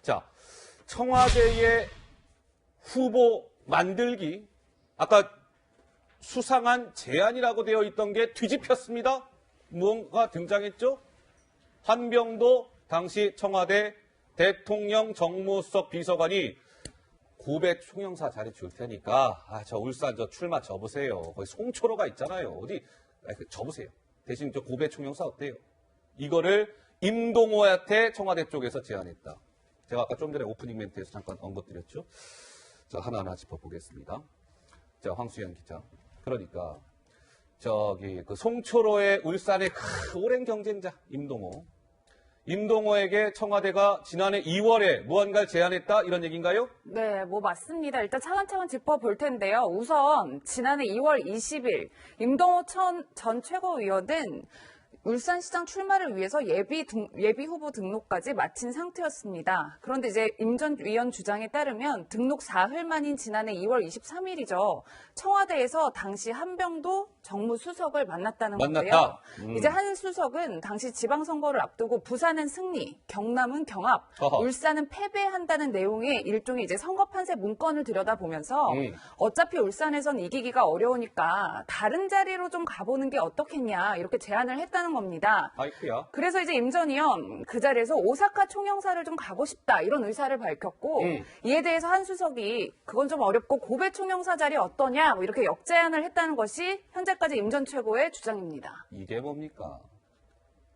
자, 청와대의 후보 만들기, 아까 수상한 제안이라고 되어 있던 게 뒤집혔습니다. 무언가 등장했죠? 한병도 당시 청와대 대통령 정무수석 비서관이 고배 총영사 자리 줄 테니까 저 울산 저 출마 접으세요. 거기 송초로가 있잖아요. 어디 접으세요. 대신 저 고배 총영사 어때요? 이거를 임동호한테 청와대 쪽에서 제안했다. 제가 아까 좀 전에 오프닝 멘트에서 잠깐 언급드렸죠. 자, 하나하나 짚어보겠습니다. 자, 황수연 기자. 그러니까 저기 그 송초로의 울산의 오랜 경쟁자 임동호. 임동호에게 청와대가 지난해 2월에 무언가를 제안했다 이런 얘기인가요? 네, 뭐 맞습니다. 일단 차근차근 짚어볼 텐데요. 우선 지난해 2월 20일 임동호 전 최고위원은 울산시장 출마를 위해서 예비 후보 등록까지 마친 상태였습니다. 그런데 이제 임 전 위원 주장에 따르면 등록 사흘 만인 지난해 2월 23일이죠. 청와대에서 당시 한병도 정무수석을 만났다는 건데요. 이제 한 수석은 당시 지방선거를 앞두고 부산은 승리, 경남은 경합, 울산은 패배한다는 내용의 일종의 이제 선거 판세 문건을 들여다보면서 어차피 울산에선 이기기가 어려우니까 다른 자리로 좀 가보는 게 어떻겠냐 이렇게 제안을 했다는 겁니다. 아이쿠야. 그래서 이제 임 전 의원 그 자리에서 오사카 총영사를 좀 가고 싶다 이런 의사를 밝혔고 이에 대해서 한 수석이 그건 좀 어렵고 고배 총영사 자리 어떠냐 뭐 이렇게 역제안을 했다는 것이 현재까지 임 전 최고의 주장입니다. 이게 뭡니까?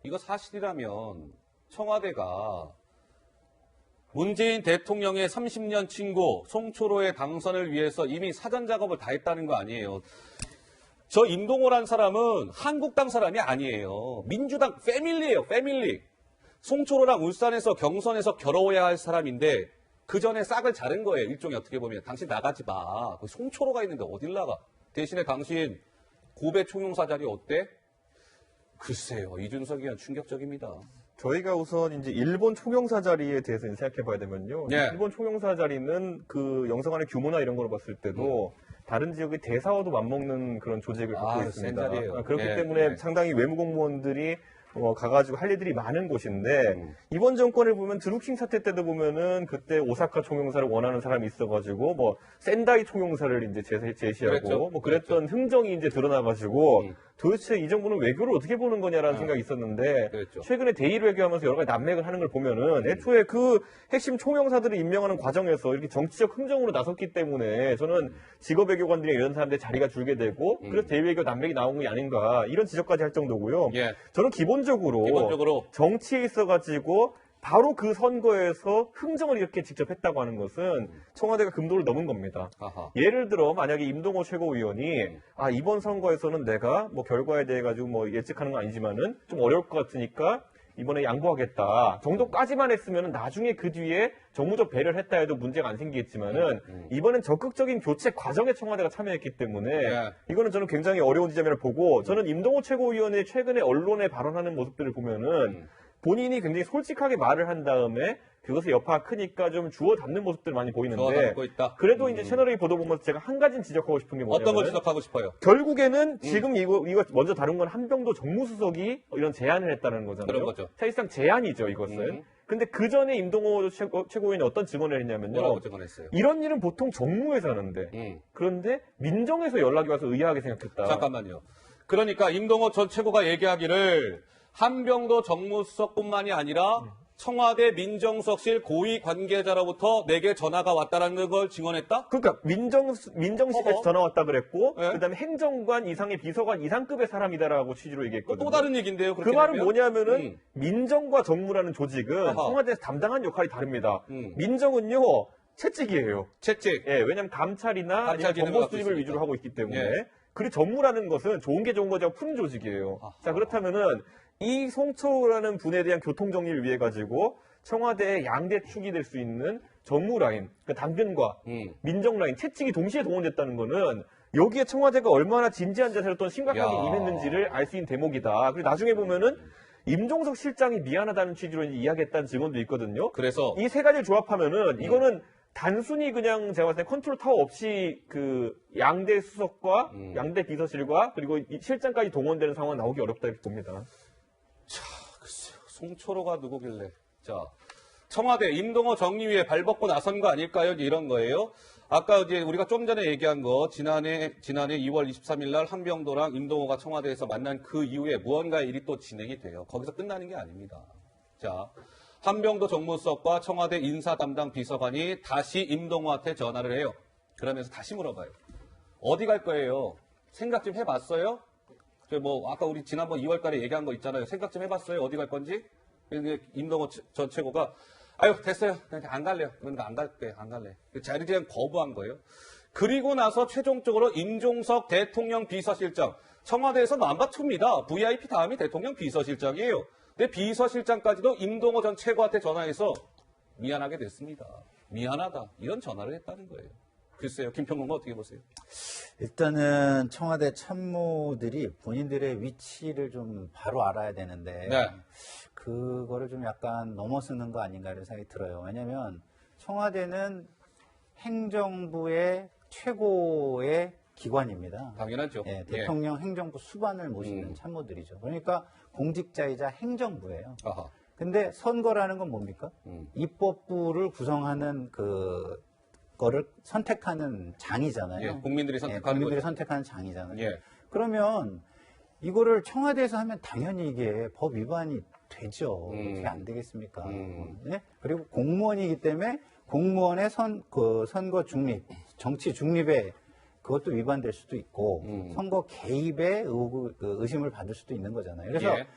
이거 사실이라면 청와대가 문재인 대통령의 30년 친구 송초로의 당선을 위해서 이미 사전 작업을 다 했다는 거 아니에요. 저 임동호란 사람은 한국당 사람이 아니에요. 민주당 패밀리예요, 패밀리. 송초로랑 울산에서 경선에서 겨뤄야 할 사람인데 그 전에 싹을 자른 거예요. 일종의 어떻게 보면. 당신 나가지 마. 송초로가 있는데 어딜 나가. 대신에 당신 고배 총영사 자리 어때? 글쎄요. 이준석이 한 충격적입니다. 저희가 우선 이제 일본 총영사 자리에 대해서 생각해 봐야 되면요. 네. 일본 총영사 자리는 그 영성안의 규모나 이런 걸로 봤을 때도 다른 지역의 대사와도 맞먹는 그런 조직을 갖고 있습니다. 센 자리예요. 그렇기 네, 때문에 네. 상당히 외무 공무원들이 가가지고 할 일들이 많은 곳인데 이번 정권을 보면 드루킹 사태 때도 보면은 그때 오사카 총영사를 원하는 사람이 있어가지고 뭐 센다이 총영사를 이제 제시하고 그랬죠. 뭐 그랬던 흥정이 이제 드러나가지고 도대체 이 정부는 외교를 어떻게 보는 거냐라는 생각이 있었는데 그랬죠. 최근에 대일 외교하면서 여러 가지 난맥을 하는 걸 보면은 애초에 그 핵심 총영사들을 임명하는 과정에서 이렇게 정치적 흥정으로 나섰기 때문에 저는 직업 외교관들이 이런 사람들의 자리가 줄게 되고 그래서 대일 외교 난맥이 나온 게 아닌가 이런 지적까지 할 정도고요. 예. 저는 기본적으로 정치에 있어가지고 바로 그 선거에서 흥정을 이렇게 직접 했다고 하는 것은 청와대가 금도를 넘은 겁니다. 아하. 예를 들어 만약에 임동호 최고위원이 이번 선거에서는 내가 뭐 결과에 대해 가지고 뭐 예측하는 건 아니지만은 좀 어려울 것 같으니까 이번에 양보하겠다 정도까지만 했으면 나중에 그 뒤에 정무적 배려를 했다 해도 문제가 안 생기겠지만은 이번엔 적극적인 교체 과정에 청와대가 참여했기 때문에 이거는 저는 굉장히 어려운 지점이라 보고 저는 임동호 최고위원의 최근에 언론에 발언하는 모습들을 보면은 본인이 굉장히 솔직하게 말을 한 다음에 그것의 여파가 크니까 좀 주워 담는 모습들 많이 보이는데 있다. 그래도 이제 채널A 보도 보면서 제가 한 가지는 지적하고 싶은 게 뭐냐면 어떤 걸 지적하고 싶어요? 결국에는 지금 이거 먼저 다룬 건 한병도 정무수석이 이런 제안을 했다는 거잖아요. 그런 거죠. 사실상 제안이죠, 이것은. 근데 그 전에 임동호 최고위원이 어떤 증언을 했냐면요. 뭐라고 증언했어요? 이런 일은 보통 정무에서 하는데 그런데 민정에서 연락이 와서 의아하게 생각했다. 잠깐만요. 그러니까 임동호 전 최고가 얘기하기를 한병도 정무수석뿐만이 아니라 청와대 민정수석실 고위 관계자로부터 내게 전화가 왔다라는 걸 증언했다? 그러니까 민정실에서 전화 왔다 그랬고 네. 그다음에 행정관 이상의 비서관 이상급의 사람이다라고 취지로 얘기했거든요. 또 다른 얘기인데요. 그 말은 되면? 뭐냐면은 민정과 정무라는 조직은 청와대에서 담당한 역할이 다릅니다. 민정은요 채찍이에요. 채찍. 예, 왜냐하면 감찰이나 감찰 기능을 정보 갖고 수집을 있으니까. 위주로 하고 있기 때문에. 예. 그리고 정무라는 것은 좋은 게 좋은 거죠. 푸는 조직이에요. 자 그렇다면은 이 송초라는 분에 대한 교통 정리를 위해 가지고 청와대의 양대 축이 될 수 있는 정무 라인, 그러니까 당근과 민정 라인, 채찍이 동시에 동원됐다는 거는 여기에 청와대가 얼마나 진지한 자세로 또 심각하게 야. 임했는지를 알 수 있는 대목이다. 그리고 나중에 보면은 임종석 실장이 미안하다는 취지로 이야기했다는 증언도 있거든요. 그래서 이 세 가지를 조합하면은 이거는 단순히 그냥 제가 봤을 때 컨트롤 타워 없이 그 양대 수석과 양대 비서실과 그리고 이 실장까지 동원되는 상황은 나오기 어렵다 이렇게 봅니다. 자, 글쎄요. 송초로가 누구길래. 자, 청와대 임동호 정리위에 발벗고 나선 거 아닐까요? 이런 거예요. 아까 이제 우리가 좀 전에 얘기한 거 지난해 2월 23일 날 한병도랑 임동호가 청와대에서 만난 그 이후에 무언가 일이 또 진행이 돼요. 거기서 끝나는 게 아닙니다. 자, 한병도 정무수석과 청와대 인사 담당 비서관이 다시 임동호한테 전화를 해요. 그러면서 다시 물어봐요. 어디 갈 거예요? 생각 좀 해봤어요? 뭐 아까 우리 지난번 2월달에 얘기한 거 있잖아요. 생각 좀 해봤어요? 어디 갈 건지? 임동호 전 최고가 아유 됐어요. 그냥 안 갈래요. 그러니까 안 갈게. 안 갈래. 자리에 그냥 거부한 거예요. 그리고 나서 최종적으로 임종석 대통령 비서실장 청와대에서 넘버2입니다. VIP 다음이 대통령 비서실장이에요. 근데 비서실장까지도 임동호 전 최고한테 전화해서 미안하게 됐습니다. 미안하다. 이런 전화를 했다는 거예요. 글쎄요. 김평론가 어떻게 보세요? 일단은 청와대 참모들이 본인들의 위치를 좀 바로 알아야 되는데 네. 그거를 좀 약간 넘어서는 거 아닌가 이런 생각이 들어요. 왜냐하면 청와대는 행정부의 최고의 기관입니다. 당연하죠. 예, 대통령 행정부 수반을 모시는 참모들이죠. 그러니까 공직자이자 행정부예요. 아하. 근데 선거라는 건 뭡니까? 입법부를 구성하는 거를 선택하는 장이잖아요. 예, 국민들이 선택하는 국민들이 거죠. 선택하는 장이잖아요. 예. 그러면 이거를 청와대에서 하면 당연히 이게 법 위반이 되죠. 어떻게 안 되겠습니까? 네? 그리고 공무원이기 때문에 공무원의 선거 중립, 정치 중립에 그것도 위반될 수도 있고 선거 개입에 의심을 받을 수도 있는 거잖아요. 그래서 예.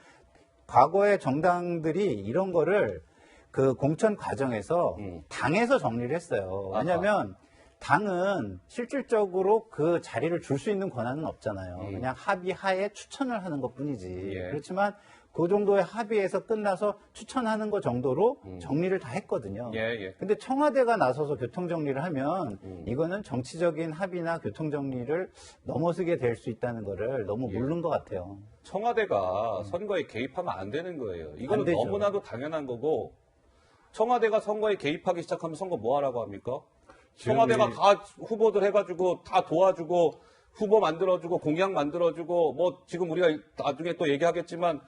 과거의 정당들이 이런 거를 그 공천 과정에서 당에서 정리를 했어요. 왜냐하면 당은 실질적으로 그 자리를 줄 수 있는 권한은 없잖아요. 그냥 합의하에 추천을 하는 것뿐이지. 예. 그렇지만 그 정도의 합의에서 끝나서 추천하는 것 정도로 정리를 다 했거든요. 예. 근데 청와대가 나서서 교통정리를 하면 이거는 정치적인 합의나 교통정리를 넘어서게 될 수 있다는 거를 너무 모르는 것 같아요. 청와대가 선거에 개입하면 안 되는 거예요. 안 이거는 되죠. 너무나도 당연한 거고 청와대가 선거에 개입하기 시작하면 선거 뭐 하라고 합니까? 청와대가 다 후보들 해가지고 다 도와주고 후보 만들어주고 공약 만들어주고 뭐 지금 우리가 나중에 또 얘기하겠지만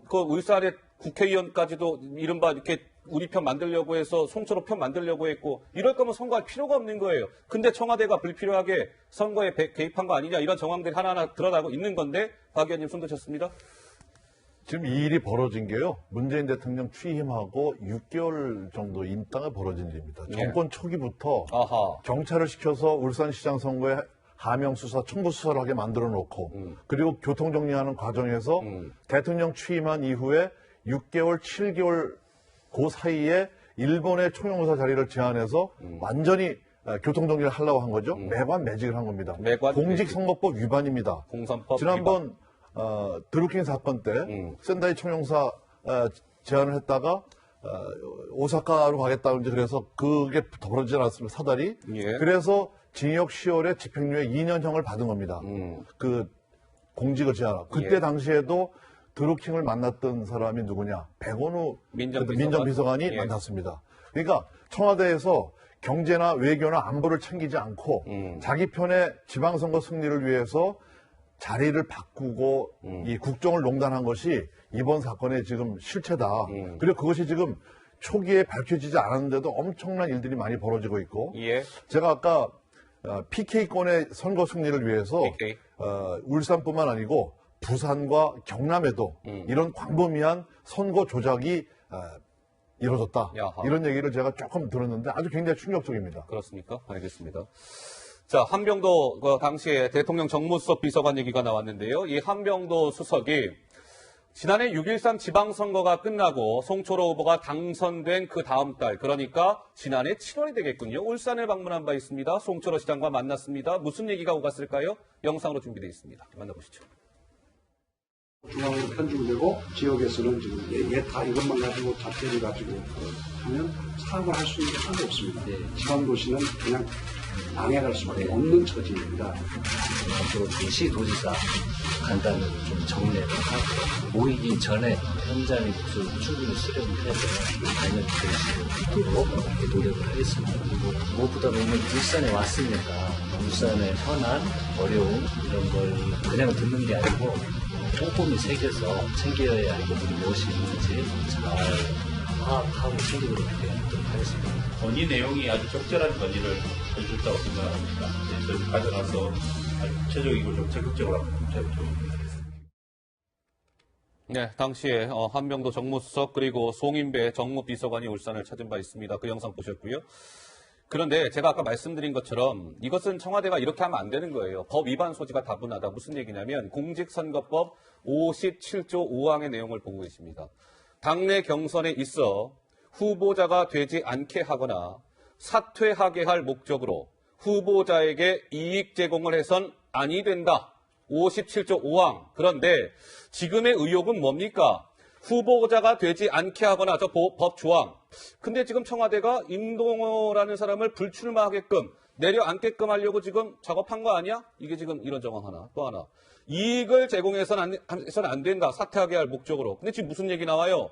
그 울산의 국회의원까지도 이른바 이렇게 우리 편 만들려고 해서 송철호 편 만들려고 했고 이럴 거면 선거할 필요가 없는 거예요. 근데 청와대가 불필요하게 선거에 개입한 거 아니냐 이런 정황들이 하나하나 드러나고 있는 건데 박 의원님 손 드셨습니다. 지금 이 일이 벌어진 게요. 문재인 대통령 취임하고 6개월 정도 임당에 벌어진 일입니다. 예. 정권 초기부터 아하. 경찰을 시켜서 울산시장 선거에 하명 수사, 청부 수사를 하게 만들어 놓고 그리고 교통 정리하는 과정에서 대통령 취임한 이후에 6개월, 7개월 그 사이에 일본의 총영사 자리를 제안해서 완전히 교통 정리를 하려고 한 거죠. 매관 매직을 한 겁니다. 매관 공직선거법 위반입니다. 공선법 지난번 드루킹 사건 때 센다이 총영사 제안을 했다가 오사카로 가겠다고 이제 그래서 그게 벌어지지 않았습니다. 사달이. 예. 그래서 징역 10월에 집행유예 2년형을 받은 겁니다. 그 공직을 제안하고. 그때 예. 당시에도 드루킹을 만났던 사람이 누구냐? 백원우 민정비서관? 민정비서관이 예. 만났습니다. 그러니까 청와대에서 경제나 외교나 안보를 챙기지 않고 자기 편의 지방선거 승리를 위해서 자리를 바꾸고 이 국정을 농단한 것이 이번 사건의 지금 실체다. 그리고 그것이 지금 초기에 밝혀지지 않았는데도 엄청난 일들이 많이 벌어지고 있고 예. 제가 아까 PK권의 선거 승리를 위해서 PK. 울산뿐만 아니고 부산과 경남에도 이런 광범위한 선거 조작이 이루어졌다. 야하. 이런 얘기를 제가 조금 들었는데 아주 굉장히 충격적입니다. 그렇습니까? 알겠습니다. 자, 한병도 그 당시에 대통령 정무수석 비서관 얘기가 나왔는데요. 이 한병도 수석이 지난해 6.13 지방선거가 끝나고 송철호 후보가 당선된 그 다음 달, 그러니까 지난해 7월이 되겠군요. 울산을 방문한 바 있습니다. 송철호 시장과 만났습니다. 무슨 얘기가 오갔을까요? 영상으로 준비되어 있습니다. 만나보시죠. 중앙으로 편중되고 지역에서는 지금 얘 다 이것만 가지고 다 때려가지고 하면 사업을 할 수 있는 게 하나도 없습니다. 지방도시는 그냥 망해갈 수밖에 없는 처지입니다. 앞으로 도시도지사 간단히 좀 정리를 하고 모이기 전에 현장에 충분히 수렴을 해서 관련 되시도록 노력을 하겠습니다. 그리고 무엇보다 보면 울산에 왔으니까 울산의 현안, 어려움 이런 걸 그냥 듣는 게 아니고 꼼꼼히 새겨서 챙겨야 할 것들이 무엇이 있는지 잘 파악하고 진행을 하도록 하겠습니다. 건의 내용이 아주 적절한 건의를 해줬다고 생각합니다. 저희 가져가서 아주 구체적이고 좀 적극적으로 하겠습니다. 네, 당시에 한명도 정무수석 그리고 송인배 정무비서관이 울산을 찾은 바 있습니다. 그 영상 보셨고요. 그런데 제가 아까 말씀드린 것처럼 이것은 청와대가 이렇게 하면 안 되는 거예요. 법 위반 소지가 다분하다. 무슨 얘기냐면 공직선거법 57조 5항의 내용을 보고 계십니다. 당내 경선에 있어 후보자가 되지 않게 하거나 사퇴하게 할 목적으로 후보자에게 이익 제공을 해선 아니 된다. 57조 5항. 그런데 지금의 의혹은 뭡니까? 후보자가 되지 않게 하거나 저 법 조항. 근데 지금 청와대가 임동호라는 사람을 불출마하게끔 내려앉게끔 하려고 지금 작업한 거 아니야? 이게 지금 이런 정황 하나. 또 하나. 이익을 제공해서는 안 된다. 사퇴하게 할 목적으로. 근데 지금 무슨 얘기 나와요?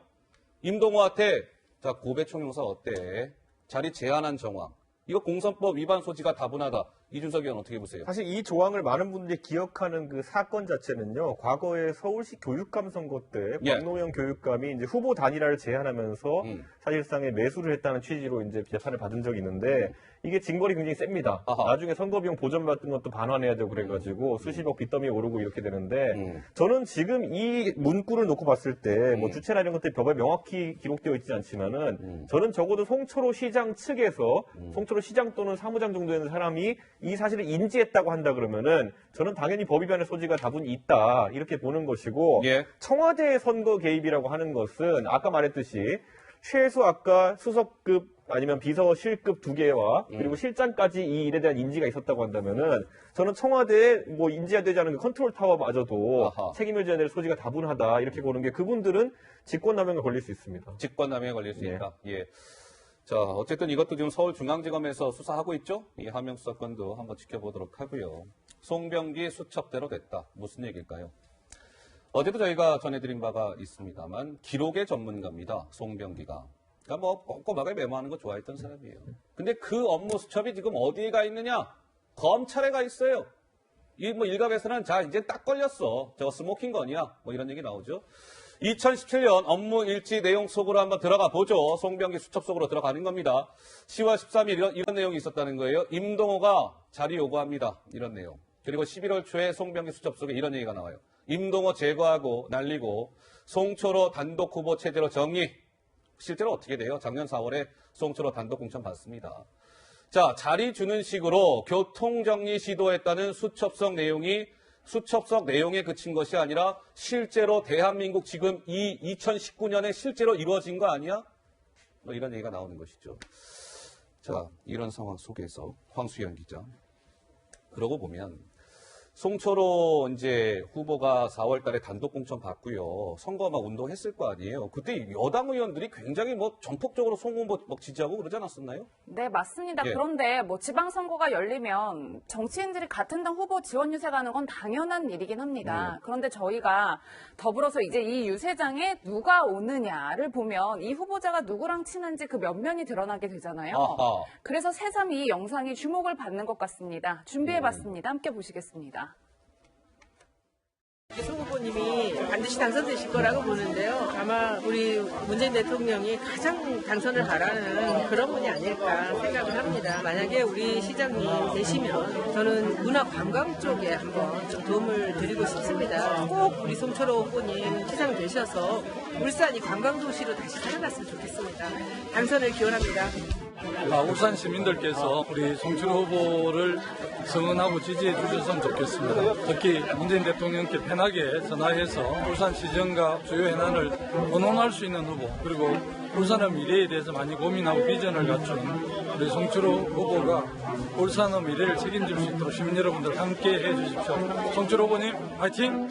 임동호한테 자 고배총영사 어때? 자리 제한한 정황. 이거 공선법 위반 소지가 다분하다. 이준석 의원 어떻게 보세요? 사실 이 조항을 많은 분들이 기억하는 그 사건 자체는요, 과거에 서울시 교육감 선거 때 예. 권노영 교육감이 이제 후보 단일화를 제한하면서 사실상의 매수를 했다는 취지로 이제 재판을 받은 적이 있는데 이게 징벌이 굉장히 셉니다. 아하. 나중에 선거비용 보전받은 것도 반환해야 되고 그래가지고 수십억 빚더미 오르고 이렇게 되는데 저는 지금 이 문구를 놓고 봤을 때 뭐 주체나 이런 것들이 법에 명확히 기록되어 있지 않지만은 저는 적어도 송철호 시장 측에서 송철호 시장 또는 사무장 정도 되는 사람이 이 사실을 인지했다고 한다 그러면은 저는 당연히 법 위반의 소지가 다분히 있다 이렇게 보는 것이고 예. 청와대 선거 개입이라고 하는 것은 아까 말했듯이 최소 아까 수석급 아니면 비서실급 2개와 그리고 실장까지 이 일에 대한 인지가 있었다고 한다면은 저는 청와대에 뭐 인지가 되지 않은 그 컨트롤 타워마저도 아하. 책임을 져야 될 소지가 다분하다 이렇게 보는 게 그분들은 직권남용에 걸릴 수 있습니다. 직권남용에 걸릴 수 있다. 예. 자, 어쨌든 이것도 지금 서울중앙지검에서 수사하고 있죠? 이 한명수 사건도 한번 지켜보도록 하고요. 송병기 수첩대로 됐다. 무슨 얘기일까요? 어제도 저희가 전해드린 바가 있습니다만 기록의 전문가입니다. 송병기가. 그러니까 뭐 꼼꼼하게 메모하는 거 좋아했던 사람이에요. 근데 그 업무 수첩이 지금 어디에 가 있느냐? 검찰에 가 있어요. 이 뭐 일각에서는 자 이제 딱 걸렸어. 저거 스모킹 건이야. 뭐 이런 얘기 나오죠. 2017년 업무 일지 내용 속으로 한번 들어가 보죠. 송병기 수첩 속으로 들어가는 겁니다. 10월 13일 이런 내용이 있었다는 거예요. 임동호가 자리 요구합니다. 이런 내용. 그리고 11월 초에 송병기 수첩 속에 이런 얘기가 나와요. 임동호 제거하고 날리고 송철호 단독 후보 체제로 정리. 실제로 어떻게 돼요? 작년 4월에 송철호 단독 공천 받습니다. 자, 자리 주는 식으로 교통정리 시도했다는 수첩 내용에 그친 것이 아니라 실제로 대한민국 지금 이 2019년에 실제로 이루어진 거 아니야? 뭐 이런 얘기가 나오는 것이죠. 자, 이런 상황 속에서 황수현 기자. 그러고 보면 송철호 이제 후보가 4월 달에 단독 공천 받고요. 선거 막 운동했을 거 아니에요. 그때 여당 의원들이 굉장히 뭐 전폭적으로 송 후보 막 지지하고 그러지 않았었나요? 네, 맞습니다. 예. 그런데 뭐 지방선거가 열리면 정치인들이 같은 당 후보 지원 유세 가는 건 당연한 일이긴 합니다. 그런데 저희가 더불어서 이제 이 유세장에 누가 오느냐를 보면 이 후보자가 누구랑 친한지 그 면면이 드러나게 되잖아요. 아하. 그래서 새삼 이 영상이 주목을 받는 것 같습니다. 준비해봤습니다. 함께 보시겠습니다. 송 후보님이 반드시 당선되실 거라고 보는데요. 아마 우리 문재인 대통령이 가장 당선을 바라는 그런 분이 아닐까 생각을 합니다. 만약에 우리 시장님 되시면 저는 문화 관광 쪽에 한번 좀 도움을 드리고 싶습니다. 꼭 우리 송철호 후보님 시장 되셔서 울산이 관광도시로 다시 살아났으면 좋겠습니다. 당선을 기원합니다. 울산 시민들께서 우리 송철호 후보를 성원하고 지지해 주셨으면 좋겠습니다. 특히 문재인 대통령께 편하게 전화해서 울산시정과 주요 현안을 의논할 수 있는 후보, 그리고 울산의 미래에 대해서 많이 고민하고 비전을 갖춘 우리 송철호 후보가 울산의 미래를 책임질 수 있도록 시민 여러분들 함께 해주십시오. 송철호 후보님 화이팅!